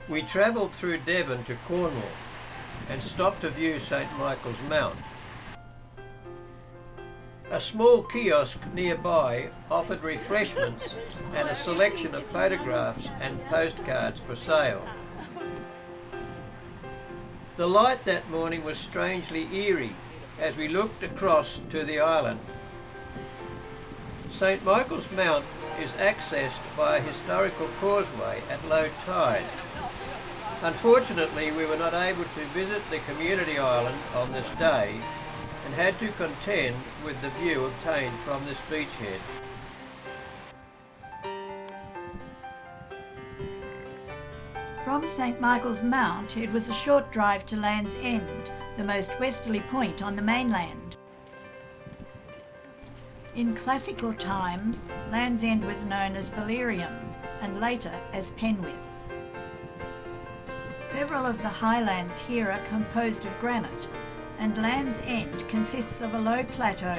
We travelled through Devon to Cornwall and stopped to view St Michael's Mount. A small kiosk nearby offered refreshments and a selection of photographs and postcards for sale. The light that morning was strangely eerie as we looked across to the island. St Michael's Mount is accessed by a historical causeway at low tide. Unfortunately, we were not able to visit the community island on this day and had to contend with the view obtained from this beachhead. From St Michael's Mount, it was a short drive to Land's End, the most westerly point on the mainland. In classical times, Land's End was known as Valerian and later as Penwith. Several of the highlands here are composed of granite, and Land's End consists of a low plateau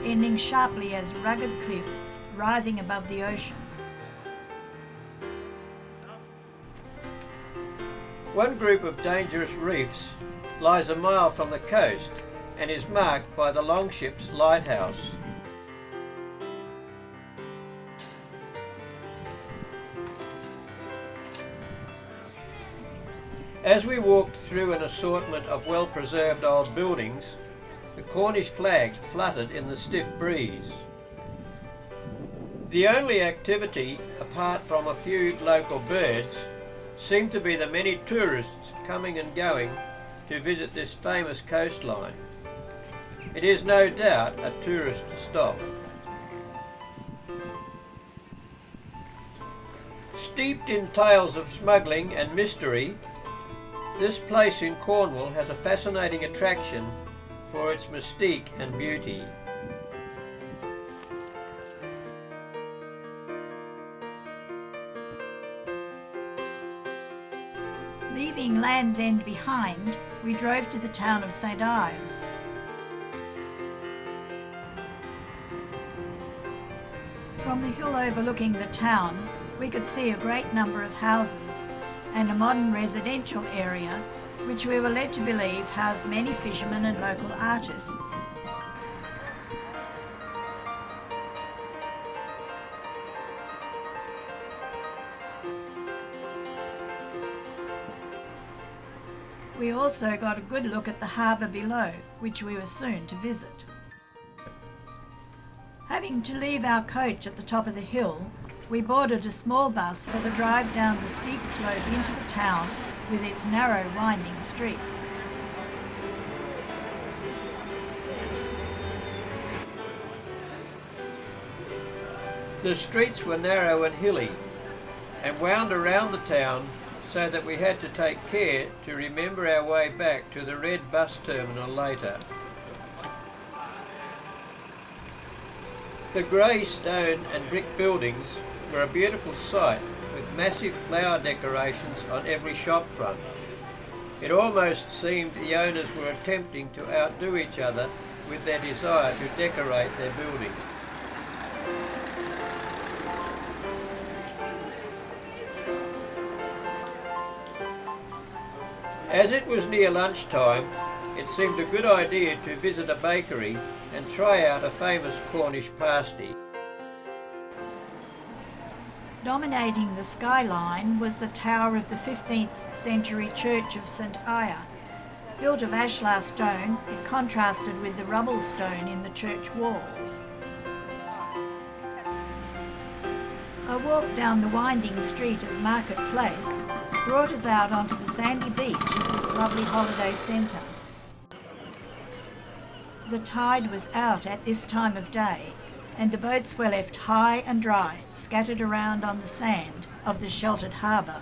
ending sharply as rugged cliffs rising above the ocean. One group of dangerous reefs lies a mile from the coast and is marked by the Longship's lighthouse. As we walked through an assortment of well-preserved old buildings, the Cornish flag fluttered in the stiff breeze. The only activity, apart from a few local birds, seemed to be the many tourists coming and going to visit this famous coastline. It is no doubt a tourist stop. Steeped in tales of smuggling and mystery, this place in Cornwall has a fascinating attraction for its mystique and beauty. Leaving Land's End behind, we drove to the town of St Ives. From the hill overlooking the town, we could see a great number of houses and a modern residential area which we were led to believe housed many fishermen and local artists. We also got a good look at the harbour below, which we were soon to visit. Having to leave our coach at the top of the hill, we boarded a small bus for the drive down the steep slope into the town with its narrow, winding streets. The streets were narrow and hilly and wound around the town, so that we had to take care to remember our way back to the red bus terminal later. The grey stone and brick buildings were a beautiful sight with massive flower decorations on every shop front. It almost seemed the owners were attempting to outdo each other with their desire to decorate their building. As it was near lunchtime, it seemed a good idea to visit a bakery and try out a famous Cornish pasty. Dominating the skyline was the tower of the 15th century church of St Ives. Built of ashlar stone, it contrasted with the rubble stone in the church walls. A walk down the winding street of Market Place brought us out onto the sandy beach of this lovely holiday centre. The tide was out at this time of day, and the boats were left high and dry, scattered around on the sand of the sheltered harbour.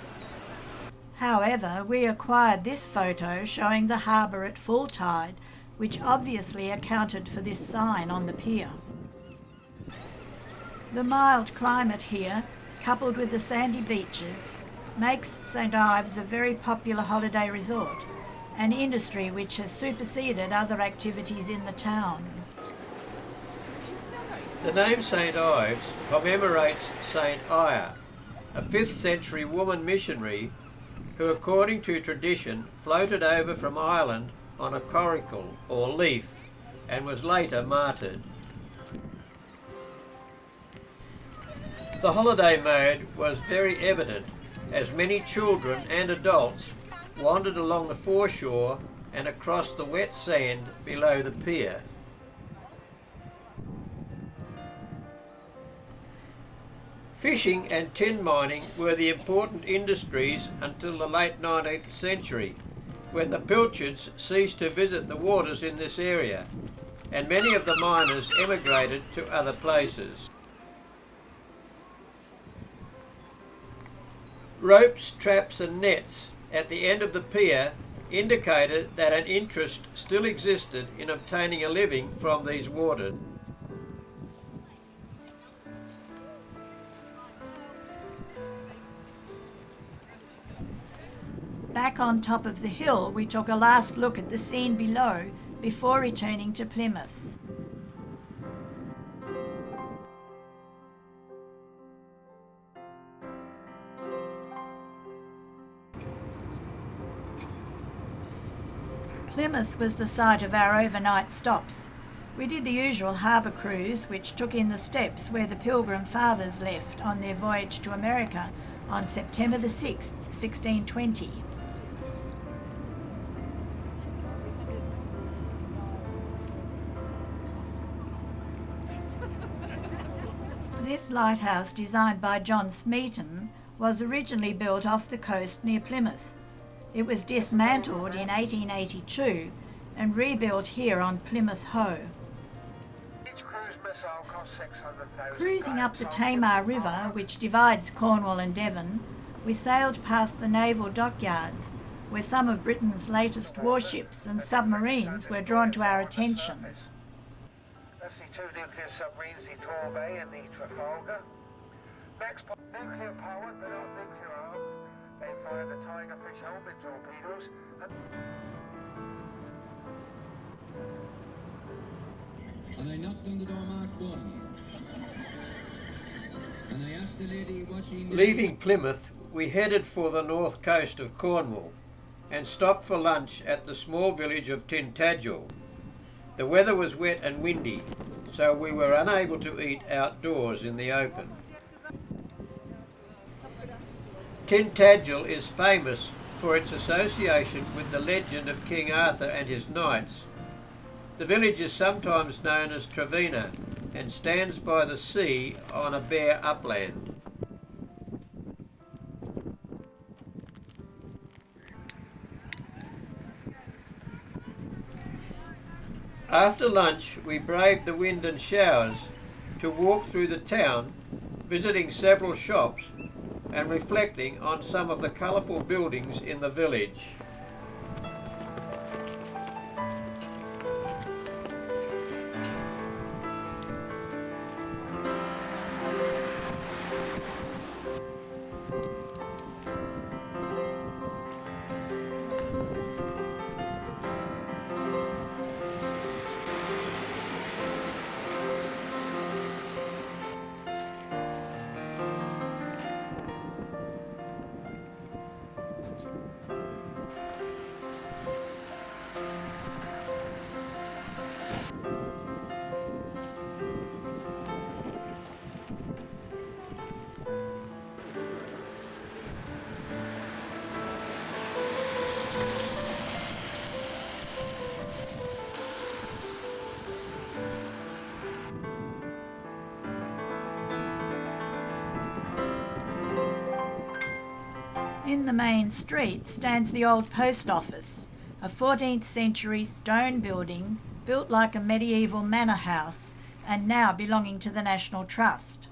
However, we acquired this photo showing the harbour at full tide, which obviously accounted for this sign on the pier. The mild climate here, coupled with the sandy beaches, makes St Ives a very popular holiday resort, an industry which has superseded other activities in the town. The name St Ives commemorates St Aya, a 5th century woman missionary who according to tradition floated over from Ireland on a coracle or leaf and was later martyred. The holiday mode was very evident as many children and adults wandered along the foreshore and across the wet sand below the pier. Fishing and tin mining were the important industries until the late 19th century, when the pilchards ceased to visit the waters in this area, and many of the miners emigrated to other places. Ropes, traps and nets at the end of the pier indicated that an interest still existed in obtaining a living from these waters. Back on top of the hill, we took a last look at the scene below before returning to Plymouth. Plymouth was the site of our overnight stops. We did the usual harbour cruise, which took in the steps where the Pilgrim Fathers left on their voyage to America on September the 6th, 1620. This lighthouse, designed by John Smeaton, was originally built off the coast near Plymouth. It was dismantled in 1882 and rebuilt here on Plymouth Hoe. Cruising up the Tamar River, which divides Cornwall and Devon, we sailed past the naval dockyards, where some of Britain's latest warships and submarines were drawn to our attention. That's the two nuclear submarines, the Torbay and the Trafalgar. Next, nuclear powered but not nuclear armed. They fired the Tigerfish helmet torpedoes. And I knocked on the door marked 1. And I asked the lady what she knew. Leaving Plymouth, we headed for the north coast of Cornwall and stopped for lunch at the small village of Tintagel. The weather was wet and windy, so we were unable to eat outdoors in the open. Tintagel is famous for its association with the legend of King Arthur and his knights. The village is sometimes known as Trevena and stands by the sea on a bare upland. After lunch, we braved the wind and showers to walk through the town, visiting several shops and reflecting on some of the colourful buildings in the village. In the main street stands the old post office, a 14th century stone building built like a medieval manor house and now belonging to the National Trust.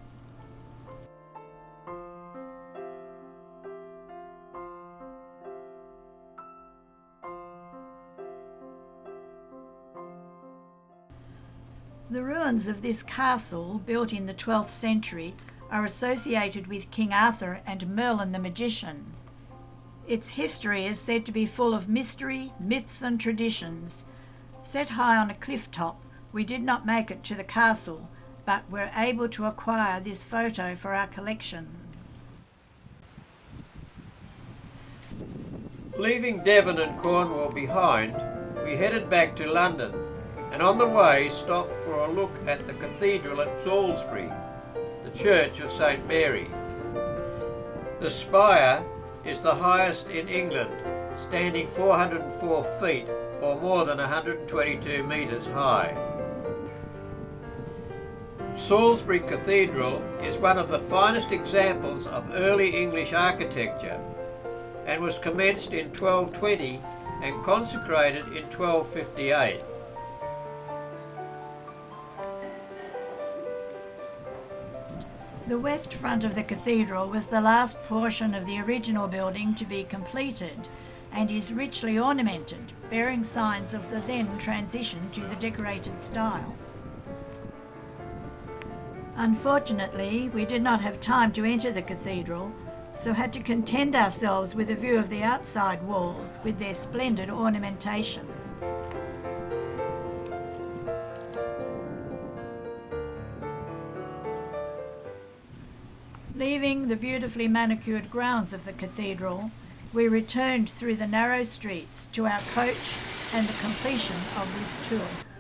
The ruins of this castle, built in the 12th century, are associated with King Arthur and Merlin the magician. Its history is said to be full of mystery, myths and traditions. Set high on a cliff top, we did not make it to the castle, but were able to acquire this photo for our collection. Leaving Devon and Cornwall behind, we headed back to London, and on the way stopped for a look at the cathedral at Salisbury, the Church of St Mary. The spire is the highest in England, standing 404 feet or more than 122 metres high. Salisbury Cathedral is one of the finest examples of early English architecture and was commenced in 1220 and consecrated in 1258. The west front of the cathedral was the last portion of the original building to be completed and is richly ornamented, bearing signs of the then transition to the decorated style. Unfortunately, we did not have time to enter the cathedral, so had to content ourselves with a view of the outside walls with their splendid ornamentation. Leaving the beautifully manicured grounds of the cathedral, we returned through the narrow streets to our coach and the completion of this tour.